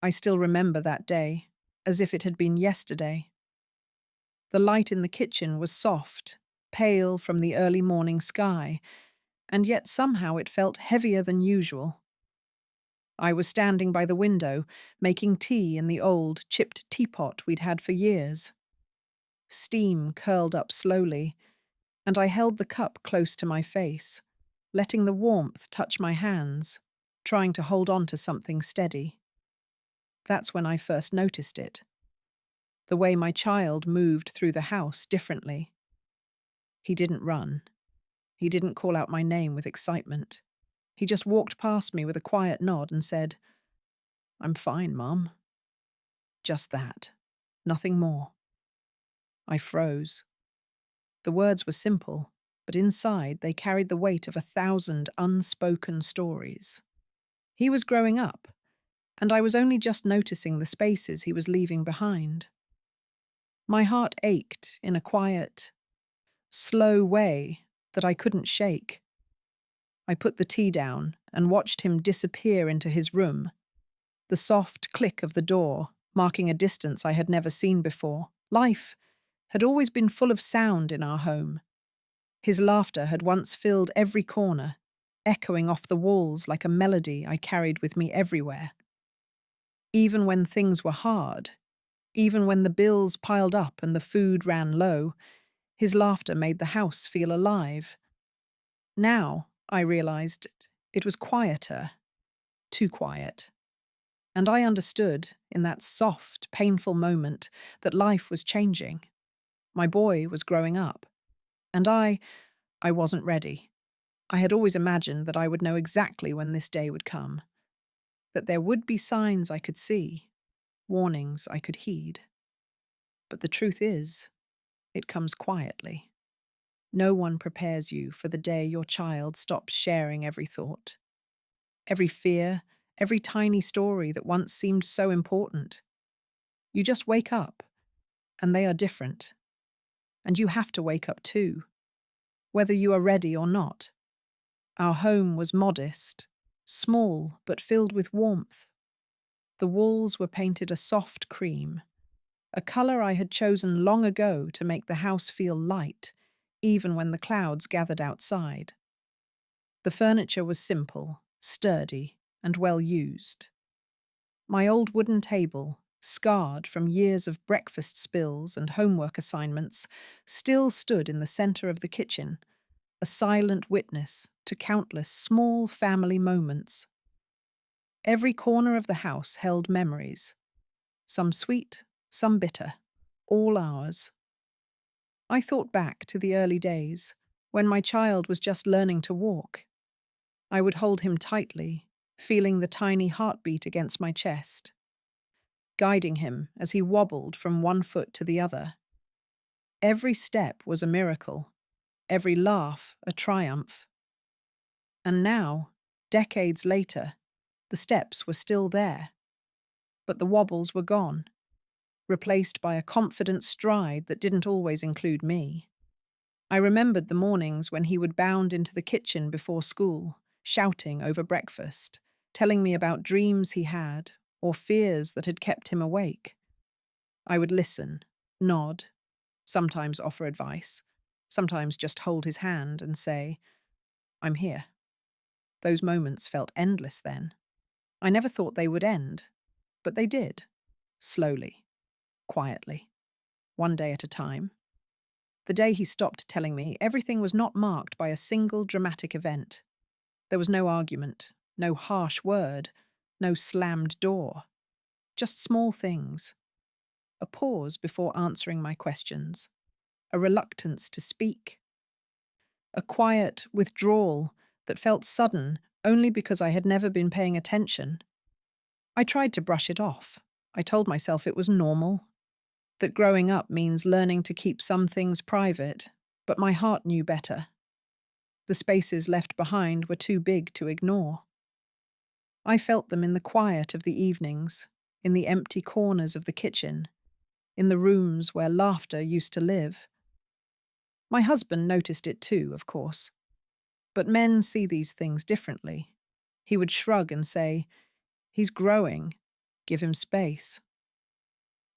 I still remember that day, as if it had been yesterday. The light in the kitchen was soft, pale from the early morning sky, and yet somehow it felt heavier than usual. I was standing by the window, making tea in the old, chipped teapot we'd had for years. Steam curled up slowly, and I held the cup close to my face, letting the warmth touch my hands, trying to hold on to something steady. That's when I first noticed it. The way my child moved through the house differently. He didn't run. He didn't call out my name with excitement. He just walked past me with a quiet nod and said, "I'm fine, Mum." Just that. Nothing more. I froze. The words were simple, but inside they carried the weight of 1,000 unspoken stories. He was growing up, and I was only just noticing the spaces he was leaving behind. My heart ached in a quiet, slow way that I couldn't shake. I put the tea down and watched him disappear into his room, the soft click of the door marking a distance I had never seen before. Life had always been full of sound in our home. His laughter had once filled every corner, echoing off the walls like a melody I carried with me everywhere. Even when things were hard, even when the bills piled up and the food ran low, his laughter made the house feel alive. Now, I realized, it was quieter, too quiet. And I understood, in that soft, painful moment, that life was changing. My boy was growing up. And I wasn't ready. I had always imagined that I would know exactly when this day would come, that there would be signs I could see, warnings I could heed. But the truth is, it comes quietly. No one prepares you for the day your child stops sharing every thought, every fear, every tiny story that once seemed so important. You just wake up, and they are different. And you have to wake up too, whether you are ready or not. Our home was modest, small but filled with warmth. The walls were painted a soft cream, a colour I had chosen long ago to make the house feel light, even when the clouds gathered outside. The furniture was simple, sturdy, and well used. My old wooden table, scarred from years of breakfast spills and homework assignments, still stood in the centre of the kitchen, a silent witness to countless small family moments. Every corner of the house held memories, some sweet, some bitter, all ours. I thought back to the early days, when my child was just learning to walk. I would hold him tightly, feeling the tiny heartbeat against my chest, guiding him as he wobbled from one foot to the other. Every step was a miracle, every laugh a triumph. And now, decades later, the steps were still there, but the wobbles were gone, replaced by a confident stride that didn't always include me. I remembered the mornings when he would bound into the kitchen before school, shouting over breakfast, telling me about dreams he had or fears that had kept him awake. I would listen, nod, sometimes offer advice, sometimes just hold his hand and say, "I'm here." Those moments felt endless then. I never thought they would end, but they did, slowly, quietly, one day at a time. The day he stopped telling me, everything was not marked by a single dramatic event. There was no argument, no harsh word, no slammed door. Just small things. A pause before answering my questions. A reluctance to speak. A quiet withdrawal that felt sudden only because I had never been paying attention. I tried to brush it off. I told myself it was normal, that growing up means learning to keep some things private, but my heart knew better. The spaces left behind were too big to ignore. I felt them in the quiet of the evenings, in the empty corners of the kitchen, in the rooms where laughter used to live. My husband noticed it too, of course. But men see these things differently. He would shrug and say, "He's growing. give him space.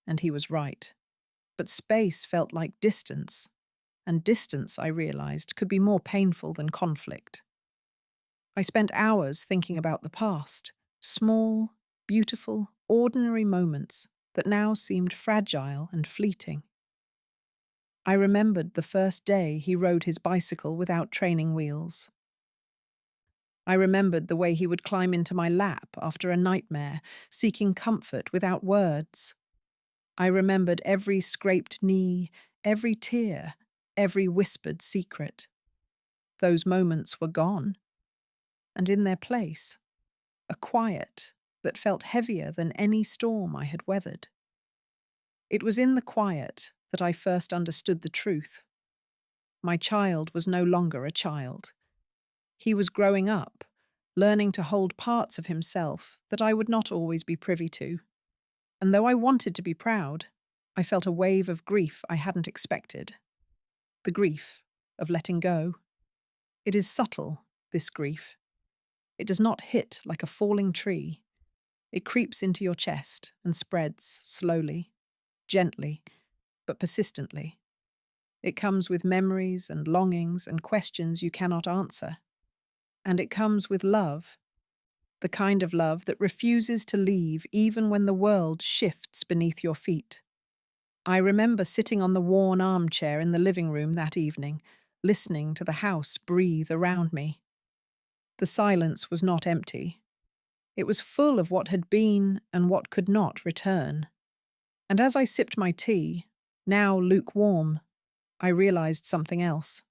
And he was right. But space felt like distance, and distance, I realized, could be more painful than conflict. I spent hours thinking about the past, small, beautiful, ordinary moments that now seemed fragile and fleeting. I remembered the first day he rode his bicycle without training wheels. I remembered the way he would climb into my lap after a nightmare, seeking comfort without words. I remembered every scraped knee, every tear, every whispered secret. Those moments were gone, and in their place, a quiet that felt heavier than any storm I had weathered. It was in the quiet that I first understood the truth. My child was no longer a child. He was growing up, learning to hold parts of himself that I would not always be privy to. And though I wanted to be proud, I felt a wave of grief I hadn't expected. The grief of letting go. It is subtle, this grief. It does not hit like a falling tree. It creeps into your chest and spreads slowly, gently, but persistently. It comes with memories and longings and questions you cannot answer. And it comes with love, the kind of love that refuses to leave even when the world shifts beneath your feet. I remember sitting on the worn armchair in the living room that evening, listening to the house breathe around me. The silence was not empty. It was full of what had been and what could not return. And as I sipped my tea, now lukewarm, I realized something else.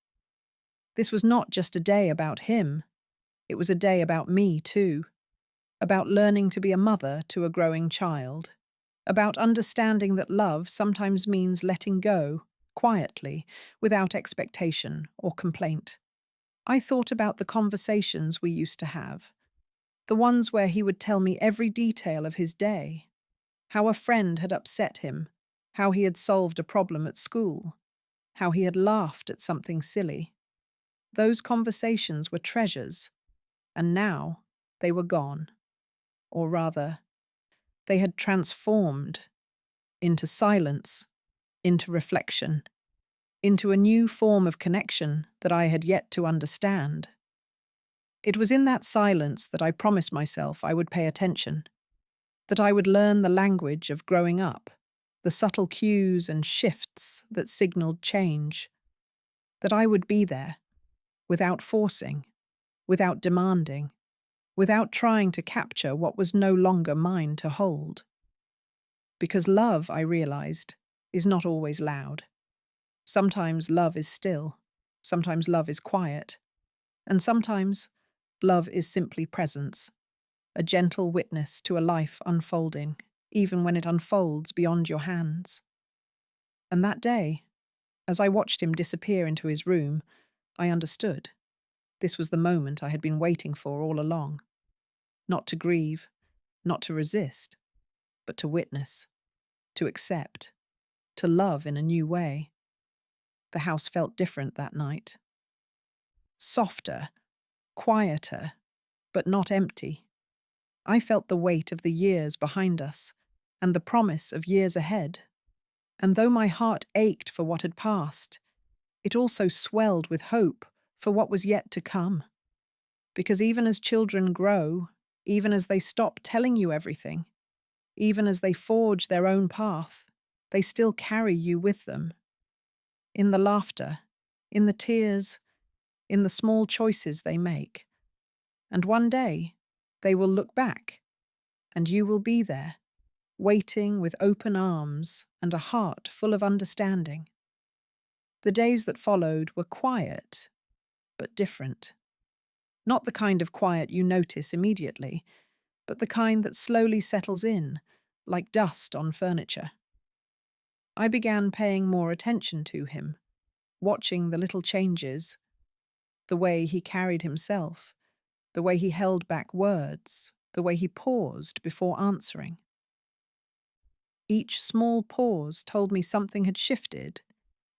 This was not just a day about him. It was a day about me, too. About learning to be a mother to a growing child. About understanding that love sometimes means letting go, quietly, without expectation or complaint. I thought about the conversations we used to have, the ones where he would tell me every detail of his day, how a friend had upset him, how he had solved a problem at school, how he had laughed at something silly. Those conversations were treasures, and now they were gone. Or rather, they had transformed into silence, into reflection, into a new form of connection that I had yet to understand. It was in that silence that I promised myself I would pay attention, that I would learn the language of growing up, the subtle cues and shifts that signaled change, that I would be there, without forcing, without demanding, without trying to capture what was no longer mine to hold. Because love, I realized, is not always loud. Sometimes love is still, sometimes love is quiet, and sometimes love is simply presence, a gentle witness to a life unfolding, even when it unfolds beyond your hands. And that day, as I watched him disappear into his room, I understood. This was the moment I had been waiting for all along. Not to grieve, not to resist, but to witness, to accept, to love in a new way. The house felt different that night. Softer, quieter, but not empty. I felt the weight of the years behind us, and the promise of years ahead. And though my heart ached for what had passed, it also swelled with hope for what was yet to come. Because even as children grow, even as they stop telling you everything, even as they forge their own path, they still carry you with them. In the laughter, in the tears, in the small choices they make. And one day, they will look back, and you will be there, waiting with open arms and a heart full of understanding. The days that followed were quiet, but different. Not the kind of quiet you notice immediately, but the kind that slowly settles in, like dust on furniture. I began paying more attention to him, watching the little changes, the way he carried himself, the way he held back words, the way he paused before answering. Each small pause told me something had shifted.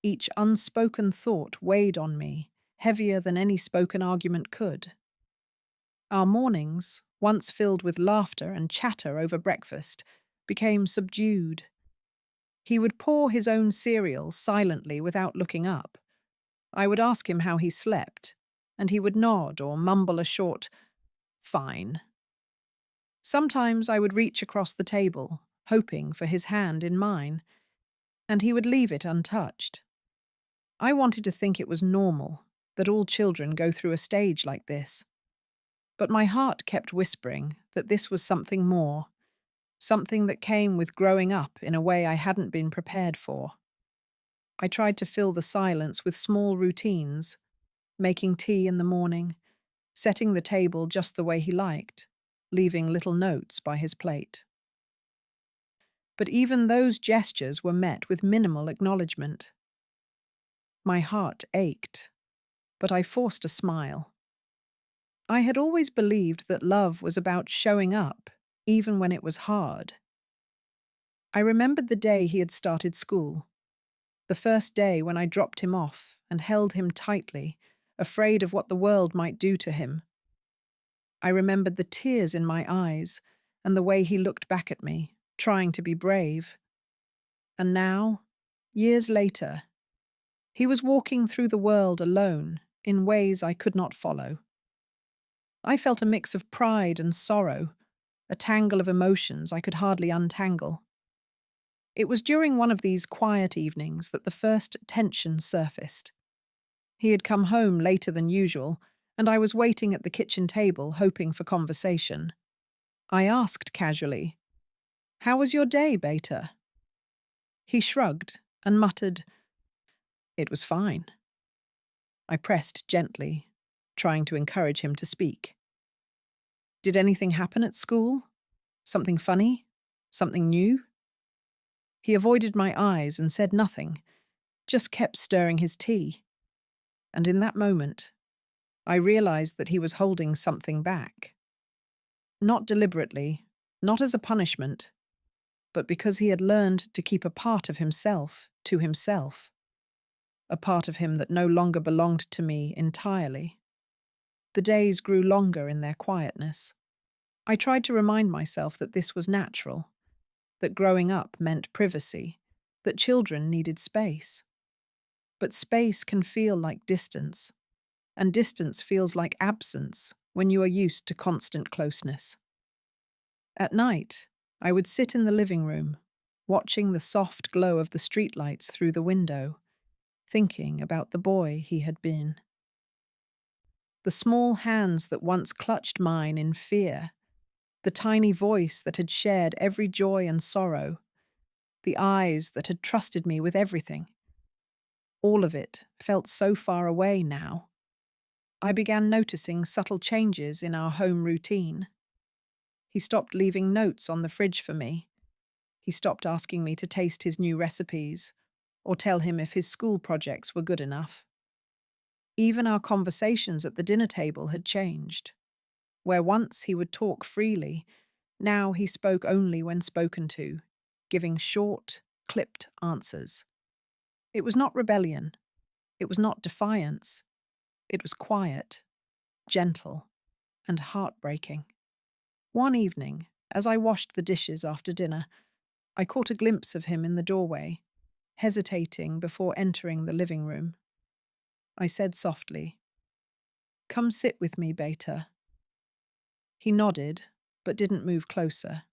Each unspoken thought weighed on me, heavier than any spoken argument could. Our mornings, once filled with laughter and chatter over breakfast, became subdued. He would pour his own cereal silently without looking up. I would ask him how he slept, and he would nod or mumble a short, "Fine." Sometimes I would reach across the table, hoping for his hand in mine, and he would leave it untouched. I wanted to think it was normal, that all children go through a stage like this. But my heart kept whispering that this was something more, something that came with growing up in a way I hadn't been prepared for. I tried to fill the silence with small routines, making tea in the morning, setting the table just the way he liked, leaving little notes by his plate. But even those gestures were met with minimal acknowledgement. My heart ached, but I forced a smile. I had always believed that love was about showing up, even when it was hard. I remembered the day he had started school, the first day when I dropped him off and held him tightly, afraid of what the world might do to him. I remembered the tears in my eyes and the way he looked back at me, trying to be brave. And now, years later, he was walking through the world alone in ways I could not follow. I felt a mix of pride and sorrow, a tangle of emotions I could hardly untangle. It was during one of these quiet evenings that the first tension surfaced. He had come home later than usual, and I was waiting at the kitchen table hoping for conversation. I asked casually, "How was your day, Beta?" He shrugged and muttered, "It was fine." I pressed gently, trying to encourage him to speak. "Did anything happen at school? Something funny? Something new?" He avoided my eyes and said nothing, just kept stirring his tea. And in that moment, I realized that he was holding something back. Not deliberately, not as a punishment, but because he had learned to keep a part of himself to himself, a part of him that no longer belonged to me entirely. The days grew longer in their quietness. I tried to remind myself that this was natural, that growing up meant privacy, that children needed space. But space can feel like distance, and distance feels like absence when you are used to constant closeness. At night, I would sit in the living room, watching the soft glow of the streetlights through the window, thinking about the boy he had been. The small hands that once clutched mine in fear, the tiny voice that had shared every joy and sorrow, the eyes that had trusted me with everything. All of it felt so far away now. I began noticing subtle changes in our home routine. He stopped leaving notes on the fridge for me. He stopped asking me to taste his new recipes or tell him if his school projects were good enough. Even our conversations at the dinner table had changed. Where once he would talk freely, now he spoke only when spoken to, giving short, clipped answers. It was not rebellion. It was not defiance. It was quiet, gentle, and heartbreaking. One evening, as I washed the dishes after dinner, I caught a glimpse of him in the doorway, hesitating before entering the living room. I said softly, "Come sit with me, Beta." He nodded, but didn't move closer.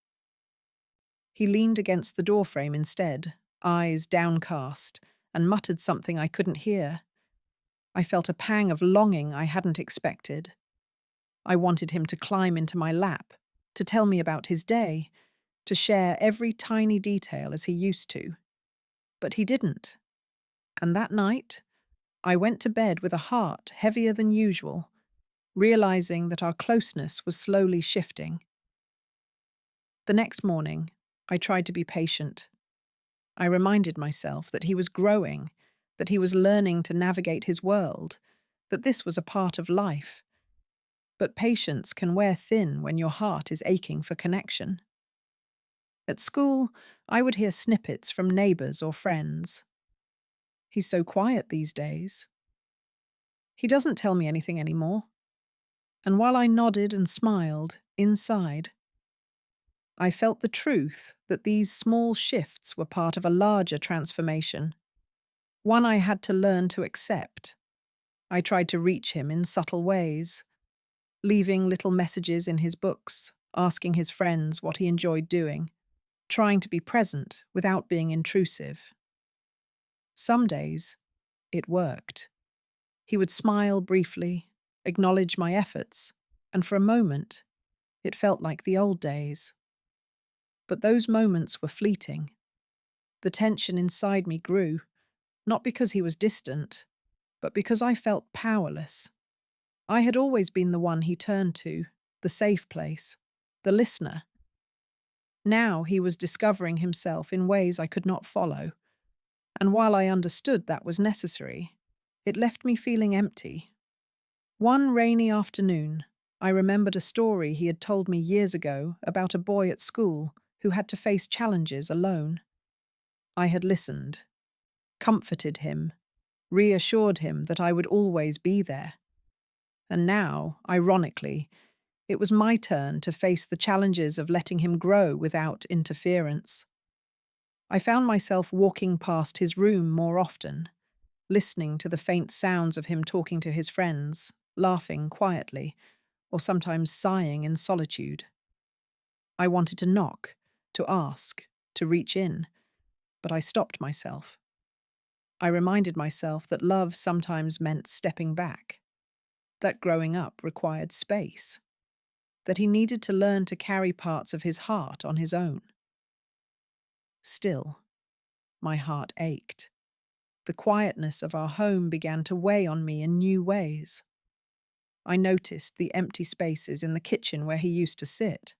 He leaned against the doorframe instead, eyes downcast, and muttered something I couldn't hear. I felt a pang of longing I hadn't expected. I wanted him to climb into my lap, to tell me about his day, to share every tiny detail as he used to. But he didn't. And that night, I went to bed with a heart heavier than usual, realizing that our closeness was slowly shifting. The next morning, I tried to be patient. I reminded myself that he was growing, that he was learning to navigate his world, that this was a part of life. But patience can wear thin when your heart is aching for connection. At school, I would hear snippets from neighbors or friends. "He's so quiet these days." "He doesn't tell me anything anymore." And while I nodded and smiled, inside, I felt the truth that these small shifts were part of a larger transformation, one I had to learn to accept. I tried to reach him in subtle ways, leaving little messages in his books, asking his friends what he enjoyed doing, trying to be present without being intrusive. Some days, it worked. He would smile briefly, acknowledge my efforts, and for a moment, it felt like the old days. But those moments were fleeting. The tension inside me grew, not because he was distant, but because I felt powerless. I had always been the one he turned to, the safe place, the listener. Now he was discovering himself in ways I could not follow, and while I understood that was necessary, it left me feeling empty. One rainy afternoon, I remembered a story he had told me years ago about a boy at school who had to face challenges alone. I had listened, comforted him, reassured him that I would always be there. And now, ironically, it was my turn to face the challenges of letting him grow without interference. I found myself walking past his room more often, listening to the faint sounds of him talking to his friends, laughing quietly, or sometimes sighing in solitude. I wanted to knock, to ask, to reach in, but I stopped myself. I reminded myself that love sometimes meant stepping back, that growing up required space, that he needed to learn to carry parts of his heart on his own. Still, my heart ached. The quietness of our home began to weigh on me in new ways. I noticed the empty spaces in the kitchen where he used to sit.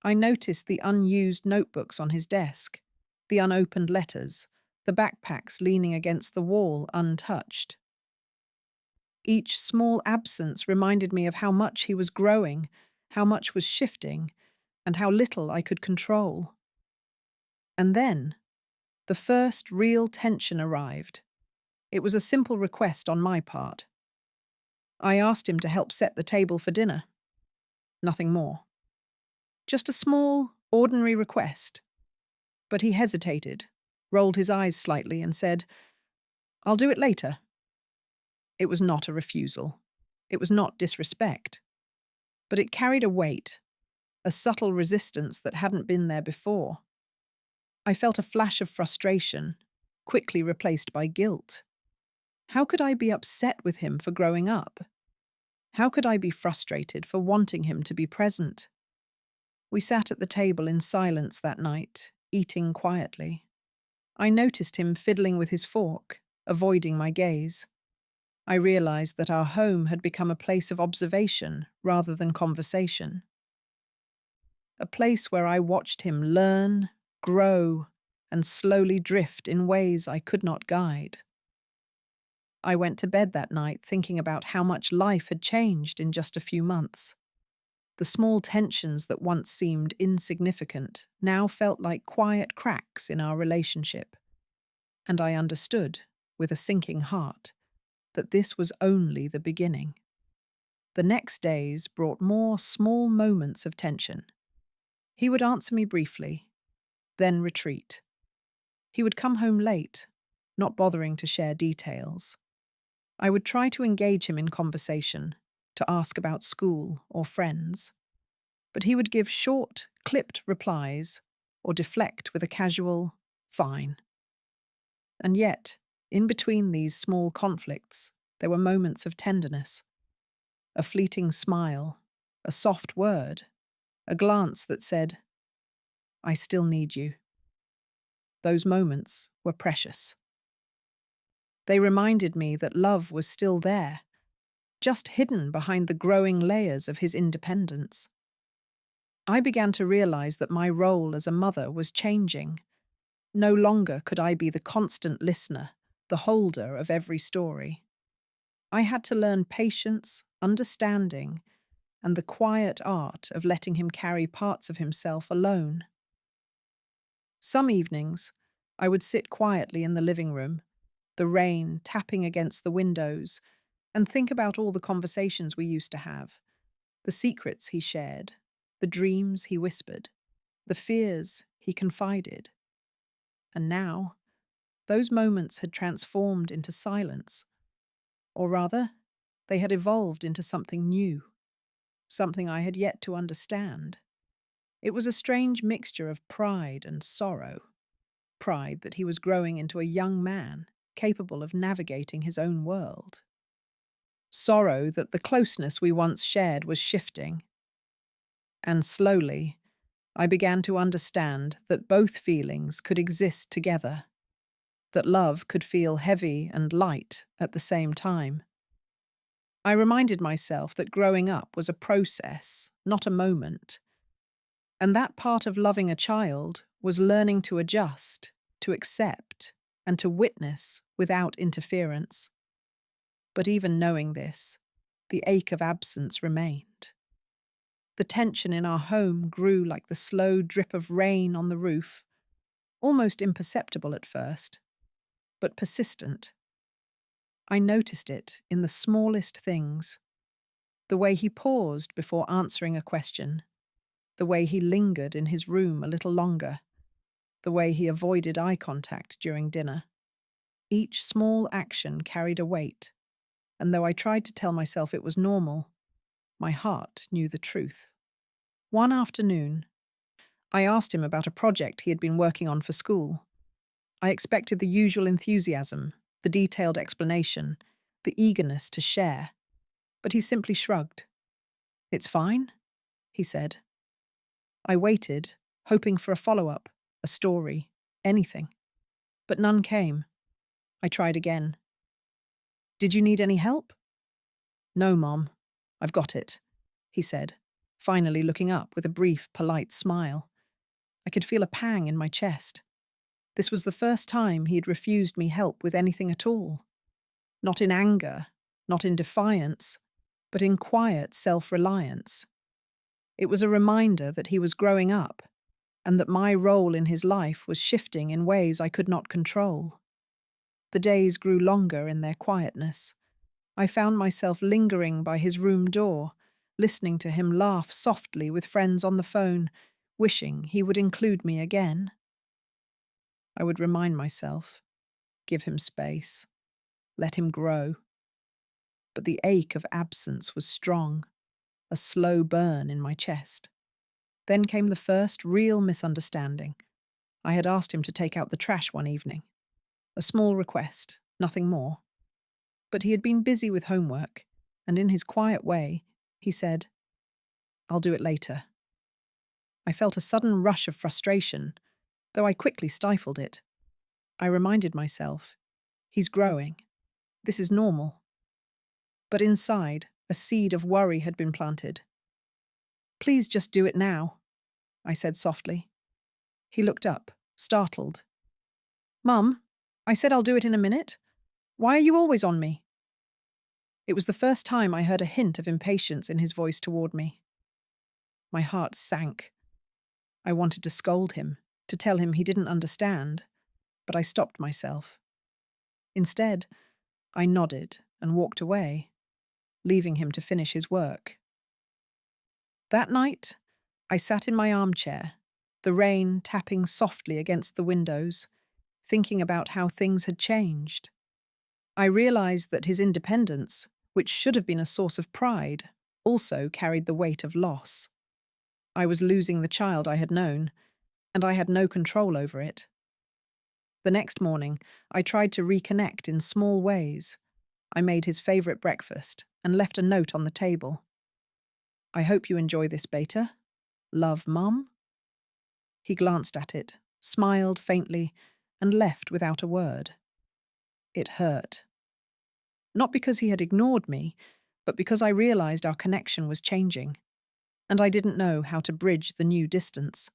I noticed the unused notebooks on his desk, the unopened letters, the backpacks leaning against the wall untouched. Each small absence reminded me of how much he was growing, how much was shifting, and how little I could control. And then, the first real tension arrived. It was a simple request on my part. I asked him to help set the table for dinner. Nothing more. Just a small, ordinary request. But he hesitated, rolled his eyes slightly, and said, "I'll do it later." It was not a refusal. It was not disrespect. But it carried a weight, a subtle resistance that hadn't been there before. I felt a flash of frustration, quickly replaced by guilt. How could I be upset with him for growing up? How could I be frustrated for wanting him to be present? We sat at the table in silence that night, eating quietly. I noticed him fiddling with his fork, avoiding my gaze. I realized that our home had become a place of observation rather than conversation. A place where I watched him learn, grow, and slowly drift in ways I could not guide. I went to bed that night thinking about how much life had changed in just a few months. The small tensions that once seemed insignificant now felt like quiet cracks in our relationship. And I understood, with a sinking heart, that this was only the beginning. The next days brought more small moments of tension. He would answer me briefly, then retreat. He would come home late, not bothering to share details. I would try to engage him in conversation, to ask about school or friends, but he would give short, clipped replies or deflect with a casual, "Fine." And yet, in between these small conflicts, there were moments of tenderness. A fleeting smile, a soft word, a glance that said, "I still need you." Those moments were precious. They reminded me that love was still there, just hidden behind the growing layers of his independence. I began to realize that my role as a mother was changing. No longer could I be the constant listener, the holder of every story. I had to learn patience, understanding, and the quiet art of letting him carry parts of himself alone. Some evenings, I would sit quietly in the living room, the rain tapping against the windows, and think about all the conversations we used to have. The secrets he shared, the dreams he whispered, the fears he confided. And now, those moments had transformed into silence, or rather, they had evolved into something new, something I had yet to understand. It was a strange mixture of pride and sorrow. Pride that he was growing into a young man, capable of navigating his own world. Sorrow that the closeness we once shared was shifting. And slowly, I began to understand that both feelings could exist together, that love could feel heavy and light at the same time. I reminded myself that growing up was a process, not a moment, and that part of loving a child was learning to adjust, to accept, and to witness without interference. But even knowing this, the ache of absence remained. The tension in our home grew like the slow drip of rain on the roof, almost imperceptible at first, but persistent. I noticed it in the smallest things, the way he paused before answering a question, the way he lingered in his room a little longer, the way he avoided eye contact during dinner. Each small action carried a weight, and though I tried to tell myself it was normal, my heart knew the truth. One afternoon, I asked him about a project he had been working on for school. I expected the usual enthusiasm, the detailed explanation, the eagerness to share, but he simply shrugged. "It's fine," he said. I waited, hoping for a follow-up, a story, anything. But none came. I tried again. "Did you need any help?" "No, Mom. I've got it," he said, finally looking up with a brief, polite smile. I could feel a pang in my chest. This was the first time he had refused me help with anything at all. Not in anger, not in defiance, but in quiet self-reliance. It was a reminder that he was growing up, and that my role in his life was shifting in ways I could not control. The days grew longer in their quietness. I found myself lingering by his room door, listening to him laugh softly with friends on the phone, wishing he would include me again. I would remind myself, give him space, let him grow. But the ache of absence was strong, a slow burn in my chest. Then came the first real misunderstanding. I had asked him to take out the trash one evening. A small request, nothing more. But he had been busy with homework, and in his quiet way, he said, "I'll do it later." I felt a sudden rush of frustration, though I quickly stifled it. I reminded myself, he's growing. This is normal. But inside, a seed of worry had been planted. "Please just do it now," I said softly. He looked up, startled. "Mum, I said I'll do it in a minute. Why are you always on me?" It was the first time I heard a hint of impatience in his voice toward me. My heart sank. I wanted to scold him, to tell him he didn't understand, but I stopped myself. Instead, I nodded and walked away, leaving him to finish his work. That night, I sat in my armchair, the rain tapping softly against the windows, thinking about how things had changed. I realized that his independence, which should have been a source of pride, also carried the weight of loss. I was losing the child I had known, and I had no control over it. The next morning, I tried to reconnect in small ways. I made his favorite breakfast and left a note on the table. "I hope you enjoy this, Beta. Love, Mum." He glanced at it, smiled faintly, and left without a word. It hurt. Not because he had ignored me, but because I realized our connection was changing, and I didn't know how to bridge the new distance.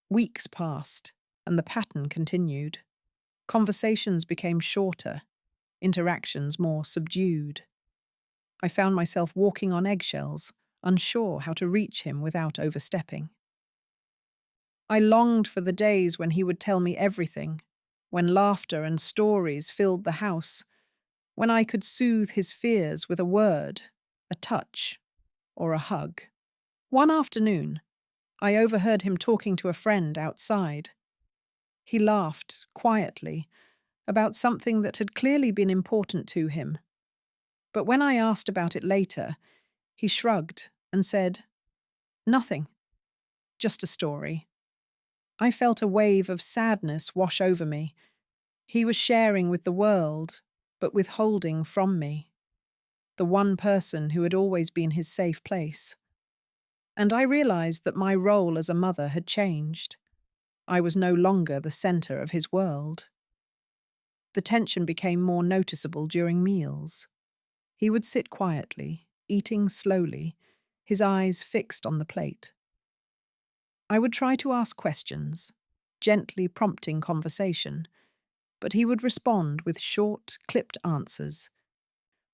Weeks passed, and the pattern continued. Conversations became shorter, interactions more subdued. I found myself walking on eggshells, unsure how to reach him without overstepping. I longed for the days when he would tell me everything, when laughter and stories filled the house, when I could soothe his fears with a word, a touch, or a hug. One afternoon, I overheard him talking to a friend outside. He laughed, quietly, about something that had clearly been important to him. But when I asked about it later, he shrugged and said, "Nothing, just a story." I felt a wave of sadness wash over me. He was sharing with the world, but withholding from me, the one person who had always been his safe place. And I realized that my role as a mother had changed. I was no longer the center of his world. The tension became more noticeable during meals. He would sit quietly, eating slowly, his eyes fixed on the plate. I would try to ask questions, gently prompting conversation, but he would respond with short, clipped answers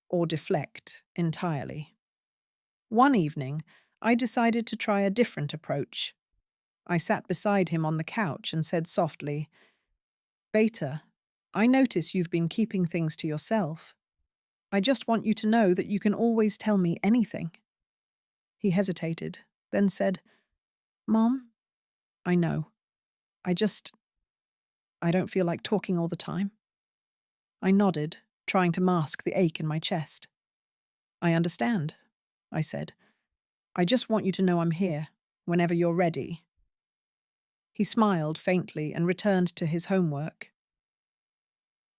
or deflect entirely. One evening, I decided to try a different approach. I sat beside him on the couch and said softly, "Beta, I notice you've been keeping things to yourself. I just want you to know that you can always tell me anything." He hesitated, then said, "Mom, I know. I just, I don't feel like talking all the time." I nodded, trying to mask the ache in my chest. "I understand," I said. "I just want you to know I'm here, whenever you're ready." He smiled faintly and returned to his homework.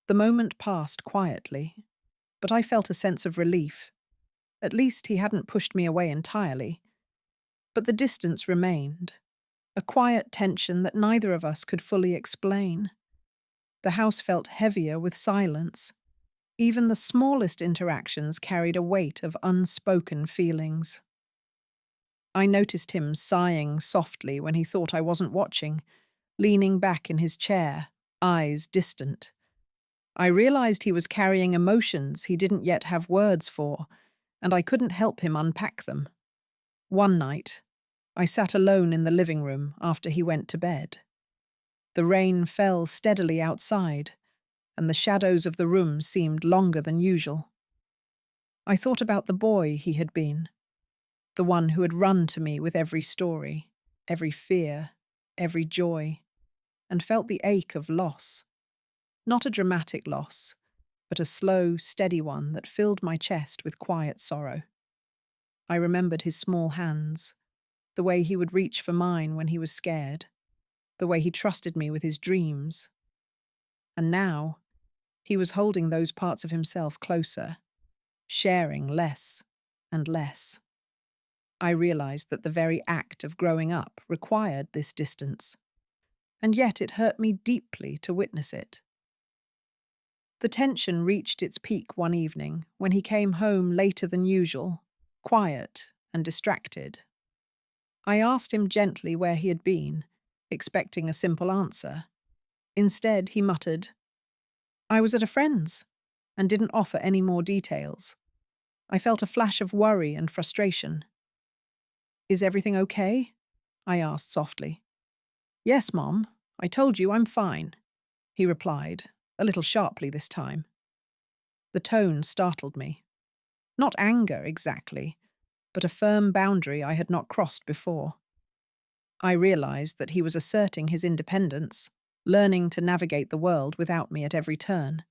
The moment passed quietly, but I felt a sense of relief. At least he hadn't pushed me away entirely. But the distance remained, a quiet tension that neither of us could fully explain. The house felt heavier with silence. Even the smallest interactions carried a weight of unspoken feelings. I noticed him sighing softly when he thought I wasn't watching, leaning back in his chair, eyes distant. I realized he was carrying emotions he didn't yet have words for, and I couldn't help him unpack them. One night, I sat alone in the living room after he went to bed. The rain fell steadily outside, and the shadows of the room seemed longer than usual. I thought about the boy he had been, the one who had run to me with every story, every fear, every joy, and felt the ache of loss. Not a dramatic loss, but a slow, steady one that filled my chest with quiet sorrow. I remembered his small hands, the way he would reach for mine when he was scared, the way he trusted me with his dreams. And now, he was holding those parts of himself closer, sharing less and less. I realized that the very act of growing up required this distance, and yet it hurt me deeply to witness it. The tension reached its peak one evening when he came home later than usual, quiet and distracted. I asked him gently where he had been, expecting a simple answer. Instead, he muttered, "I was at a friend's," and didn't offer any more details. I felt a flash of worry and frustration. "Is everything okay?" I asked softly. "Yes, Mom. I told you I'm fine," he replied, a little sharply this time. The tone startled me. Not anger, exactly, but a firm boundary I had not crossed before. I realized that he was asserting his independence, learning to navigate the world without me at every turn.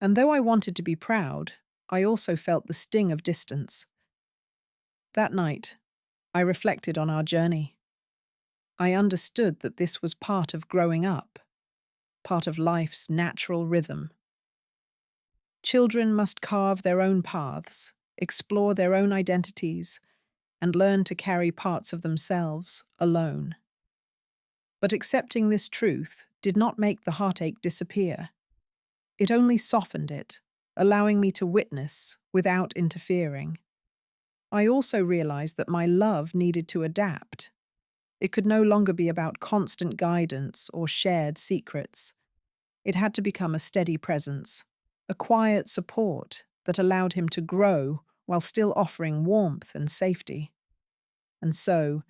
And though I wanted to be proud, I also felt the sting of distance. That night, I reflected on our journey. I understood that this was part of growing up, part of life's natural rhythm. Children must carve their own paths, explore their own identities, and learn to carry parts of themselves alone. But accepting this truth did not make the heartache disappear. It only softened it, allowing me to witness without interfering. I also realized that my love needed to adapt. It could no longer be about constant guidance or shared secrets. It had to become a steady presence, a quiet support that allowed him to grow while still offering warmth and safety. And so,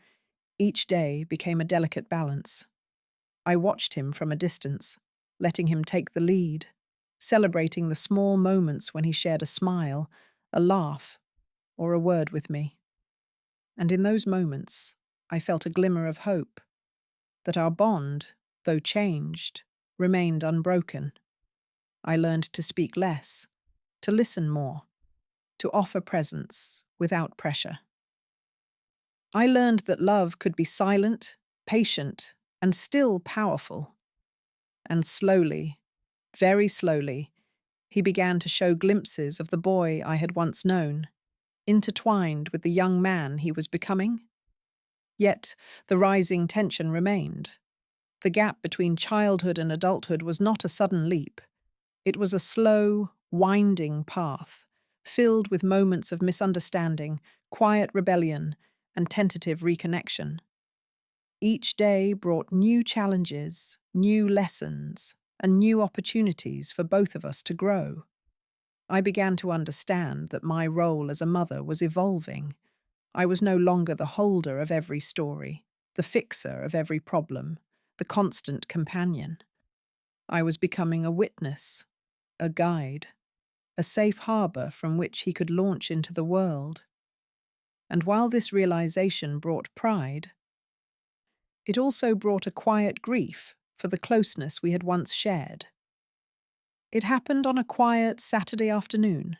each day became a delicate balance. I watched him from a distance, letting him take the lead, celebrating the small moments when he shared a smile, a laugh, or a word with me. And in those moments, I felt a glimmer of hope that our bond, though changed, remained unbroken. I learned to speak less, to listen more, to offer presence without pressure. I learned that love could be silent, patient, and still powerful. And slowly, very slowly, he began to show glimpses of the boy I had once known, intertwined with the young man he was becoming. Yet the rising tension remained. The gap between childhood and adulthood was not a sudden leap. It was a slow, winding path, filled with moments of misunderstanding, quiet rebellion, and tentative reconnection. Each day brought new challenges, new lessons, and new opportunities for both of us to grow. I began to understand that my role as a mother was evolving. I was no longer the holder of every story, the fixer of every problem, the constant companion. I was becoming a witness, a guide, a safe harbor from which he could launch into the world. And while this realization brought pride, it also brought a quiet grief for the closeness we had once shared. It happened on a quiet Saturday afternoon.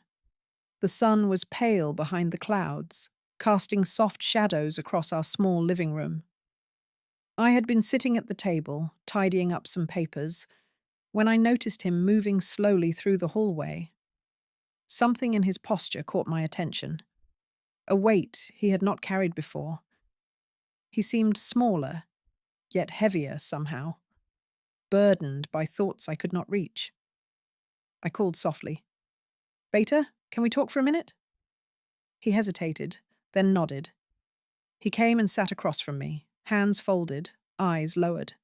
The sun was pale behind the clouds, casting soft shadows across our small living room. I had been sitting at the table, tidying up some papers, when I noticed him moving slowly through the hallway. Something in his posture caught my attention, a weight he had not carried before. He seemed smaller, yet heavier somehow, burdened by thoughts I could not reach. I called softly, "Beta, can we talk for a minute?" He hesitated, then nodded. He came and sat across from me, hands folded, eyes lowered.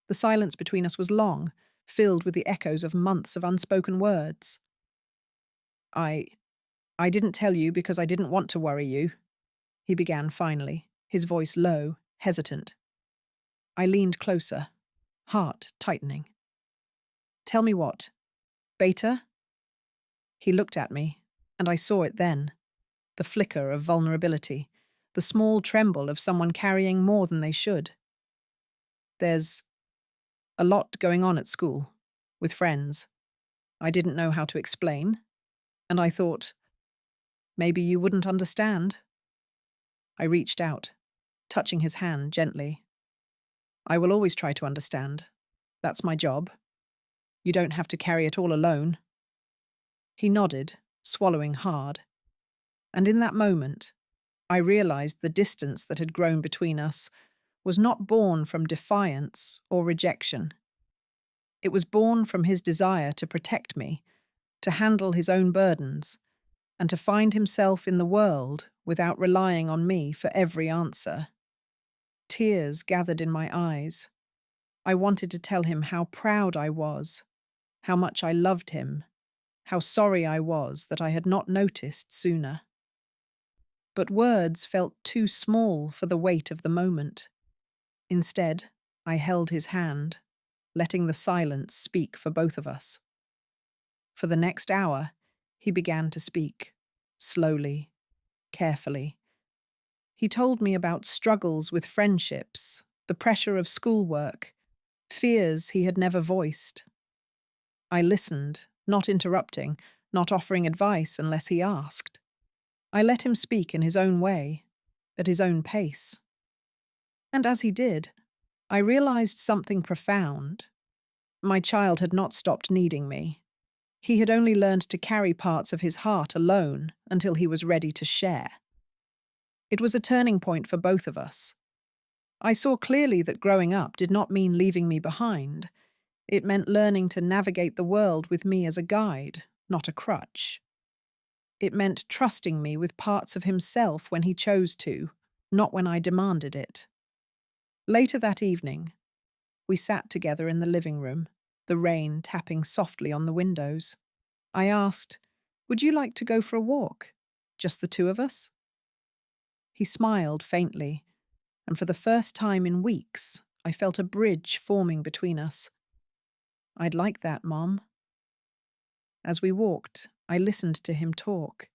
The silence between us was long, filled with the echoes of months of unspoken words. I I didn't tell you because I didn't want to worry you," he began finally, his voice low, hesitant. I leaned closer, heart tightening. "Tell me what? Beta?" He looked at me, and I saw it then. The flicker of vulnerability, the small tremble of someone carrying more than they should. "There's a lot going on at school, with friends. I didn't know how to explain, and I thought, maybe you wouldn't understand." I reached out, touching his hand gently. "I will always try to understand. That's my job. You don't have to carry it all alone." He nodded, swallowing hard. And in that moment, I realized the distance that had grown between us was not born from defiance or rejection. It was born from his desire to protect me, to handle his own burdens, and to find himself in the world without relying on me for every answer. Tears gathered in my eyes. I wanted to tell him how proud I was, how much I loved him, how sorry I was that I had not noticed sooner. But words felt too small for the weight of the moment. Instead, I held his hand, letting the silence speak for both of us. For the next hour, he began to speak, slowly, carefully. He told me about struggles with friendships, the pressure of schoolwork, fears he had never voiced. I listened, not interrupting, not offering advice unless he asked. I let him speak in his own way, at his own pace. And as he did, I realized something profound. My child had not stopped needing me. He had only learned to carry parts of his heart alone until he was ready to share. It was a turning point for both of us. I saw clearly that growing up did not mean leaving me behind. It meant learning to navigate the world with me as a guide, not a crutch. It meant trusting me with parts of himself when he chose to, not when I demanded it. Later that evening, we sat together in the living room, the rain tapping softly on the windows. I asked, "Would you like to go for a walk? Just the two of us?" He smiled faintly, and for the first time in weeks, I felt a bridge forming between us. "I'd like that, Mom." As we walked, I listened to him talk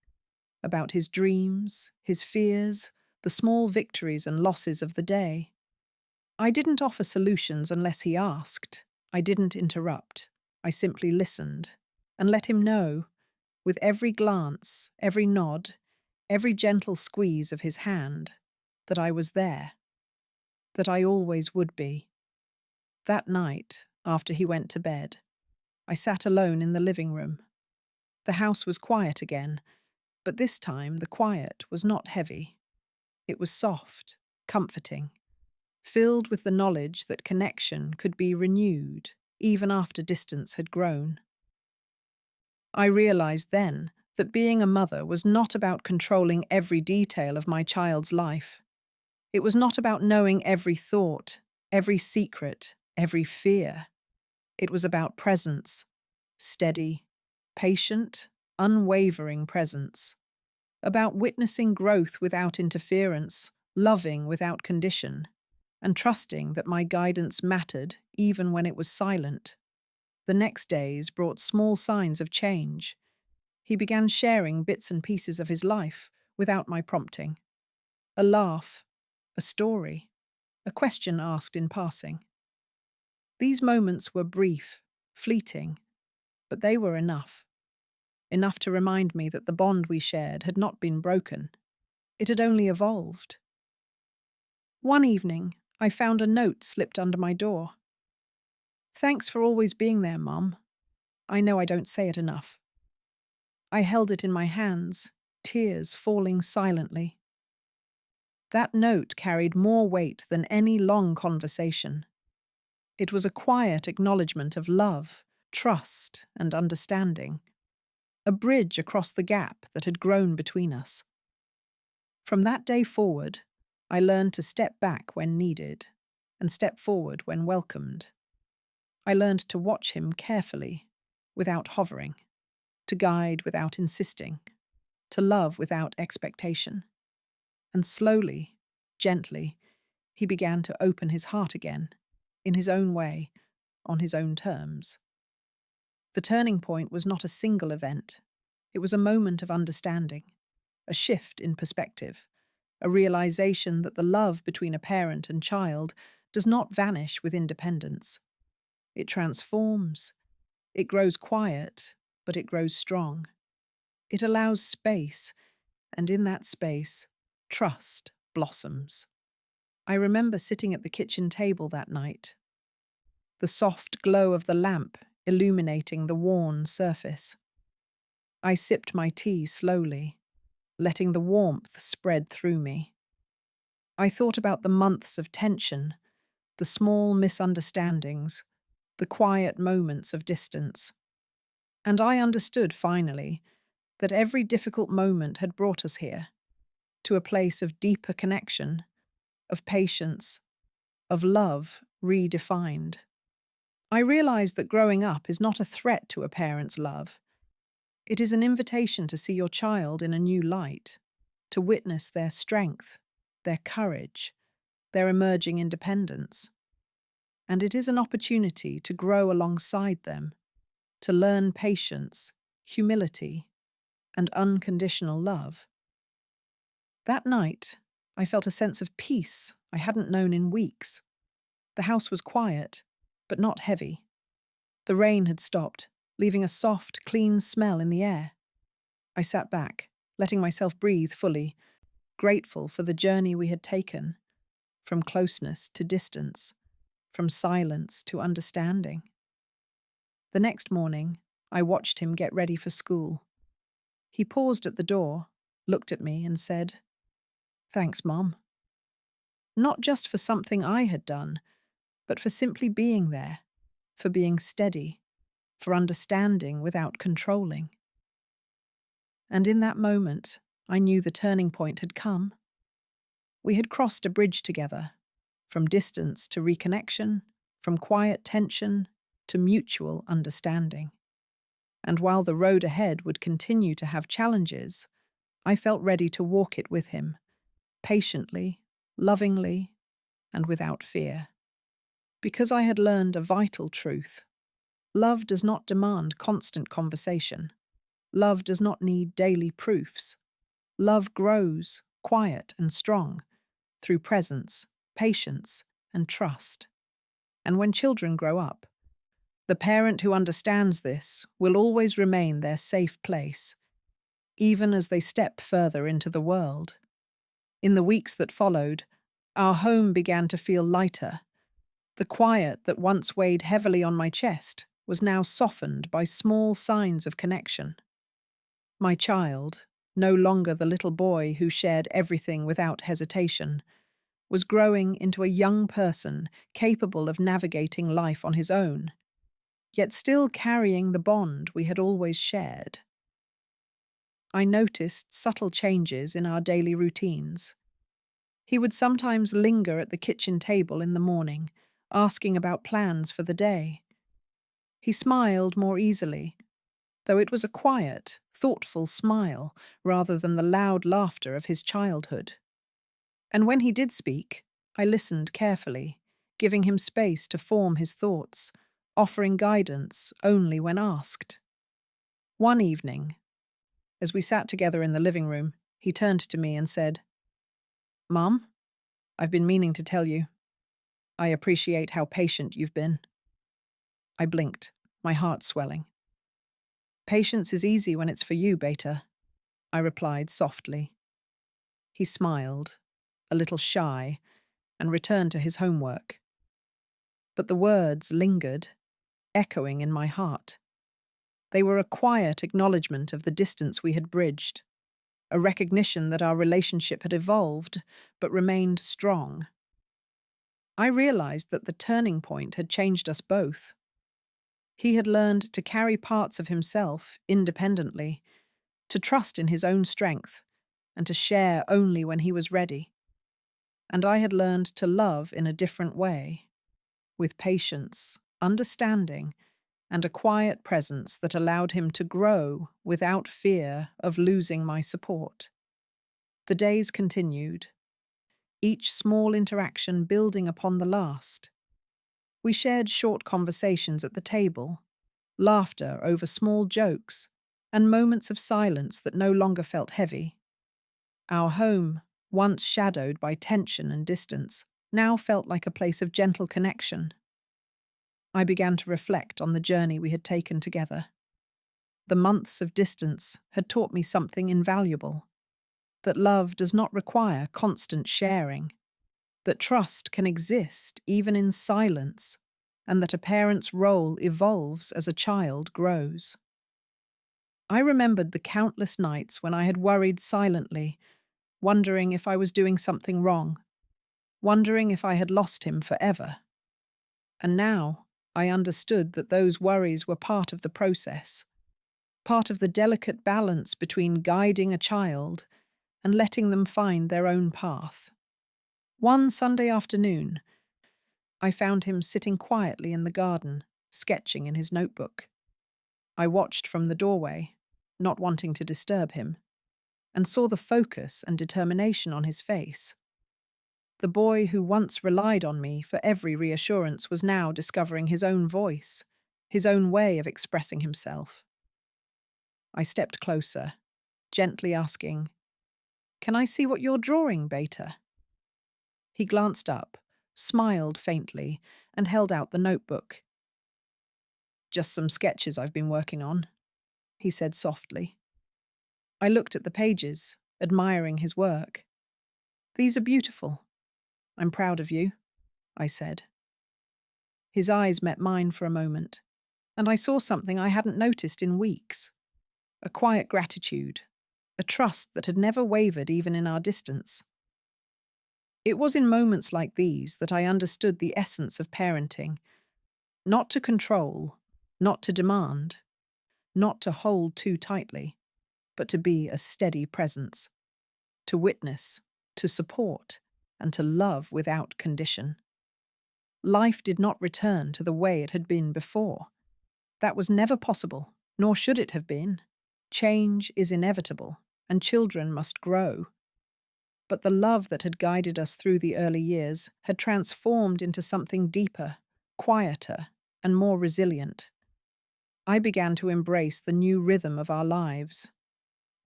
about his dreams, his fears, the small victories and losses of the day. I didn't offer solutions unless he asked. I didn't interrupt. I simply listened and let him know, with every glance, every nod, every gentle squeeze of his hand, that I was there, that I always would be. That night, after he went to bed, I sat alone in the living room. The house was quiet again, but this time the quiet was not heavy. It was soft, comforting, filled with the knowledge that connection could be renewed even after distance had grown. I realized then that being a mother was not about controlling every detail of my child's life. It was not about knowing every thought, every secret, every fear. It was about presence, steady, patient, unwavering presence. About witnessing growth without interference, loving without condition, and trusting that my guidance mattered even when it was silent. The next days brought small signs of change. He began sharing bits and pieces of his life without my prompting. A laugh, a story, a question asked in passing. These moments were brief, fleeting, but they were enough. Enough to remind me that the bond we shared had not been broken. It had only evolved. One evening, I found a note slipped under my door. "Thanks for always being there, Mum. I know I don't say it enough." I held it in my hands, tears falling silently. That note carried more weight than any long conversation. It was a quiet acknowledgement of love, trust, and understanding. A bridge across the gap that had grown between us. From that day forward, I learned to step back when needed, and step forward when welcomed. I learned to watch him carefully, without hovering, to guide without insisting, to love without expectation. And slowly, gently, he began to open his heart again, in his own way, on his own terms. The turning point was not a single event. It was a moment of understanding, a shift in perspective, a realization that the love between a parent and child does not vanish with independence. It transforms. It grows quiet, but it grows strong. It allows space, and in that space, trust blossoms. I remember sitting at the kitchen table that night, the soft glow of the lamp illuminating the worn surface. I sipped my tea slowly, letting the warmth spread through me. I thought about the months of tension, the small misunderstandings, the quiet moments of distance. And I understood, finally, that every difficult moment had brought us here, to a place of deeper connection, of patience, of love redefined. I realized that growing up is not a threat to a parent's love. It is an invitation to see your child in a new light, to witness their strength, their courage, their emerging independence. And it is an opportunity to grow alongside them, to learn patience, humility, and unconditional love. That night, I felt a sense of peace I hadn't known in weeks. The house was quiet, but not heavy. The rain had stopped, leaving a soft, clean smell in the air. I sat back, letting myself breathe fully, grateful for the journey we had taken, from closeness to distance, from silence to understanding. The next morning, I watched him get ready for school. He paused at the door, looked at me, and said, "Thanks, Mom." Not just for something I had done, but for simply being there, for being steady, for understanding without controlling. And in that moment, I knew the turning point had come. We had crossed a bridge together, from distance to reconnection, from quiet tension to mutual understanding. And while the road ahead would continue to have challenges, I felt ready to walk it with him, patiently, lovingly, and without fear. Because I had learned a vital truth. Love does not demand constant conversation. Love does not need daily proofs. Love grows quiet and strong, through presence, patience, and trust. And when children grow up, the parent who understands this will always remain their safe place, even as they step further into the world. In the weeks that followed, our home began to feel lighter. The quiet that once weighed heavily on my chest was now softened by small signs of connection. My child, no longer the little boy who shared everything without hesitation, was growing into a young person capable of navigating life on his own, yet still carrying the bond we had always shared. I noticed subtle changes in our daily routines. He would sometimes linger at the kitchen table in the morning, asking about plans for the day. He smiled more easily, though it was a quiet, thoughtful smile rather than the loud laughter of his childhood. And when he did speak, I listened carefully, giving him space to form his thoughts, offering guidance only when asked. One evening, as we sat together in the living room, he turned to me and said, "Mom, I've been meaning to tell you. I appreciate how patient you've been." I blinked, my heart swelling. "Patience is easy when it's for you, Beta," I replied softly. He smiled, a little shy, and returned to his homework. But the words lingered, echoing in my heart. They were a quiet acknowledgement of the distance we had bridged, a recognition that our relationship had evolved but remained strong. I realized that the turning point had changed us both. He had learned to carry parts of himself independently, to trust in his own strength, and to share only when he was ready. And I had learned to love in a different way, with patience, understanding, and a quiet presence that allowed him to grow without fear of losing my support. The days continued, each small interaction building upon the last. We shared short conversations at the table, laughter over small jokes, and moments of silence that no longer felt heavy. Our home, once shadowed by tension and distance, now felt like a place of gentle connection. I began to reflect on the journey we had taken together. The months of distance had taught me something invaluable: that love does not require constant sharing, that trust can exist even in silence, and that a parent's role evolves as a child grows. I remembered the countless nights when I had worried silently, wondering if I was doing something wrong, wondering if I had lost him forever. And now I understood that those worries were part of the process, part of the delicate balance between guiding a child and letting them find their own path. One Sunday afternoon, I found him sitting quietly in the garden, sketching in his notebook. I watched from the doorway, not wanting to disturb him, and saw the focus and determination on his face. The boy who once relied on me for every reassurance was now discovering his own voice, his own way of expressing himself. I stepped closer, gently asking, "Can I see what you're drawing, Beta?" He glanced up, smiled faintly, and held out the notebook. "Just some sketches I've been working on," he said softly. I looked at the pages, admiring his work. "These are beautiful. I'm proud of you," I said. His eyes met mine for a moment, and I saw something I hadn't noticed in weeks: a quiet gratitude, a trust that had never wavered even in our distance. It was in moments like these that I understood the essence of parenting: not to control, not to demand, not to hold too tightly, but to be a steady presence, to witness, to support, and to love without condition. Life did not return to the way it had been before. That was never possible, nor should it have been. Change is inevitable, and children must grow. But the love that had guided us through the early years had transformed into something deeper, quieter, and more resilient. I began to embrace the new rhythm of our lives.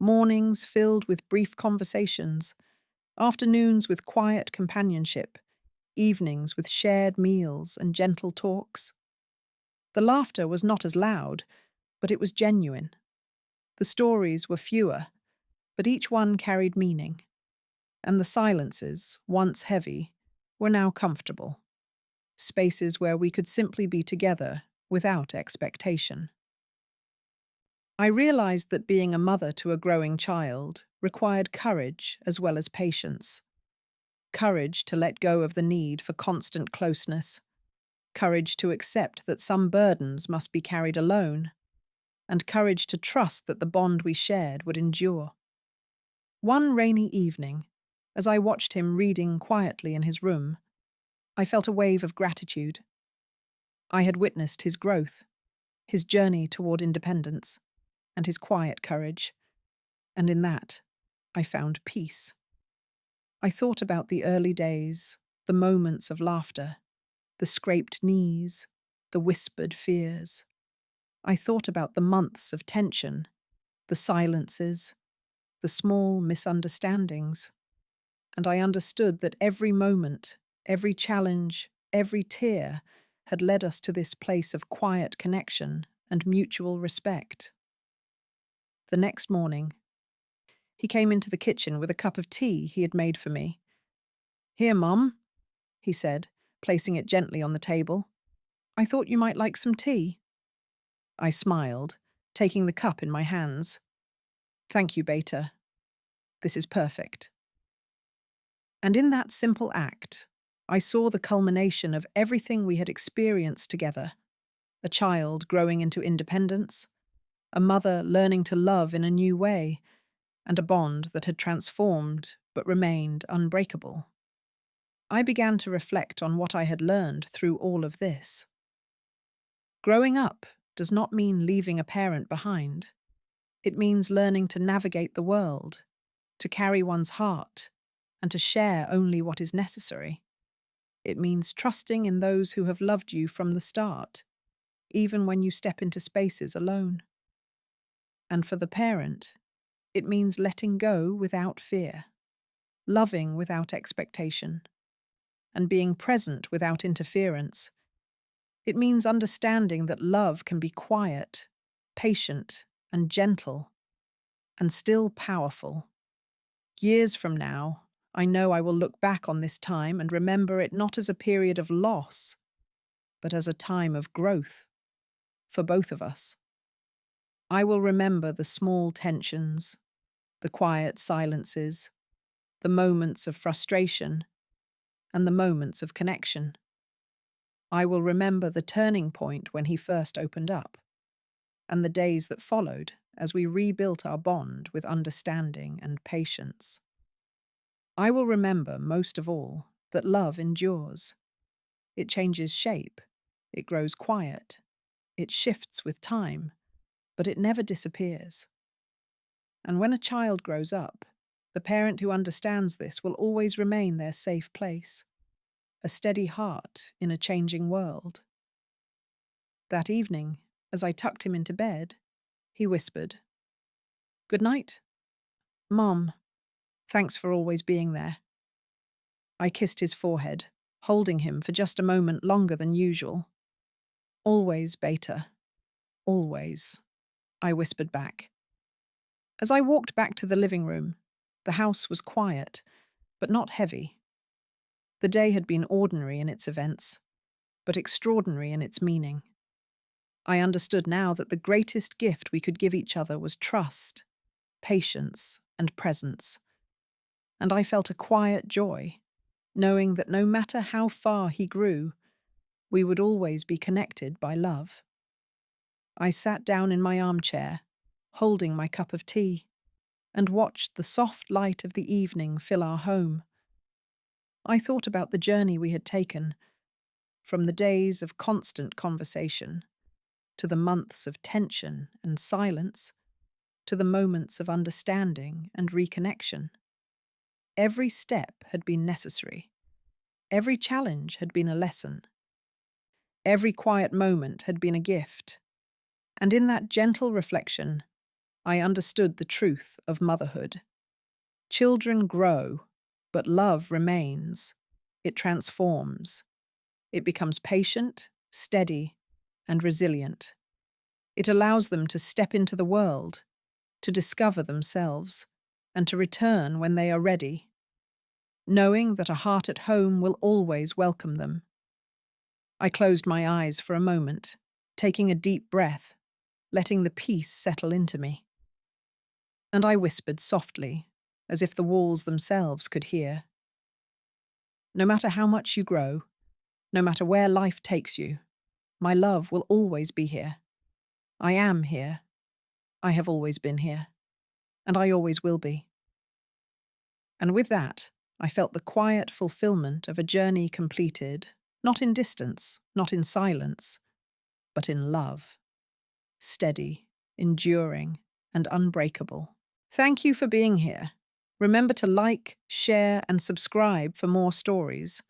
Mornings filled with brief conversations, Afternoons with quiet companionship, evenings with shared meals and gentle talks. The laughter was not as loud, but it was genuine. The stories were fewer, but each one carried meaning, and the silences, once heavy, were now comfortable, spaces where we could simply be together without expectation. I realized that being a mother to a growing child required courage as well as patience. Courage to let go of the need for constant closeness, courage to accept that some burdens must be carried alone, and courage to trust that the bond we shared would endure. One rainy evening, as I watched him reading quietly in his room, I felt a wave of gratitude. I had witnessed his growth, his journey toward independence, and his quiet courage, and in that, I found peace. I thought about the early days, the moments of laughter, the scraped knees, the whispered fears. I thought about the months of tension, the silences, the small misunderstandings, and I understood that every moment, every challenge, every tear had led us to this place of quiet connection and mutual respect. The next morning, he came into the kitchen with a cup of tea he had made for me. "Here, Mum," he said, placing it gently on the table. "I thought you might like some tea." I smiled, taking the cup in my hands. "Thank you, Beta. This is perfect." And in that simple act, I saw the culmination of everything we had experienced together: a child growing into independence, a mother learning to love in a new way, and a bond that had transformed but remained unbreakable. I began to reflect on what I had learned through all of this. Growing up does not mean leaving a parent behind. It means learning to navigate the world, to carry one's heart, and to share only what is necessary. It means trusting in those who have loved you from the start, even when you step into spaces alone. And for the parent, it means letting go without fear, loving without expectation, and being present without interference. It means understanding that love can be quiet, patient, and gentle, and still powerful. Years from now, I know I will look back on this time and remember it not as a period of loss, but as a time of growth for both of us. I will remember the small tensions, the quiet silences, the moments of frustration, and the moments of connection. I will remember the turning point when he first opened up, and the days that followed as we rebuilt our bond with understanding and patience. I will remember, most of all, that love endures. It changes shape, it grows quiet, it shifts with time, but it never disappears. And when a child grows up, the parent who understands this will always remain their safe place, a steady heart in a changing world. That evening, as I tucked him into bed, he whispered, "Good night, Mom. Thanks for always being there." I kissed his forehead, holding him for just a moment longer than usual. "Always, Beta. Always," I whispered back. As I walked back to the living room, the house was quiet, but not heavy. The day had been ordinary in its events, but extraordinary in its meaning. I understood now that the greatest gift we could give each other was trust, patience, and presence. And I felt a quiet joy, knowing that no matter how far he grew, we would always be connected by love. I sat down in my armchair, holding my cup of tea, and watched the soft light of the evening fill our home. I thought about the journey we had taken, from the days of constant conversation, to the months of tension and silence, to the moments of understanding and reconnection. Every step had been necessary. Every challenge had been a lesson. Every quiet moment had been a gift. And in that gentle reflection, I understood the truth of motherhood. Children grow, But love remains. It transforms. It becomes patient, steady, and resilient. It allows them to step into the world, to discover themselves, and to return when they are ready, knowing that a heart at home will always welcome them. I closed my eyes for a moment, taking a deep breath, letting the peace settle into me. And I whispered softly, as if the walls themselves could hear. No matter how much you grow, no matter where life takes you, my love will always be here. I am here. I have always been here. And I always will be. And with that, I felt the quiet fulfillment of a journey completed, not in distance, not in silence, but in love. Steady, enduring, and unbreakable. Thank you for being here. Remember to like, share, and subscribe for more stories.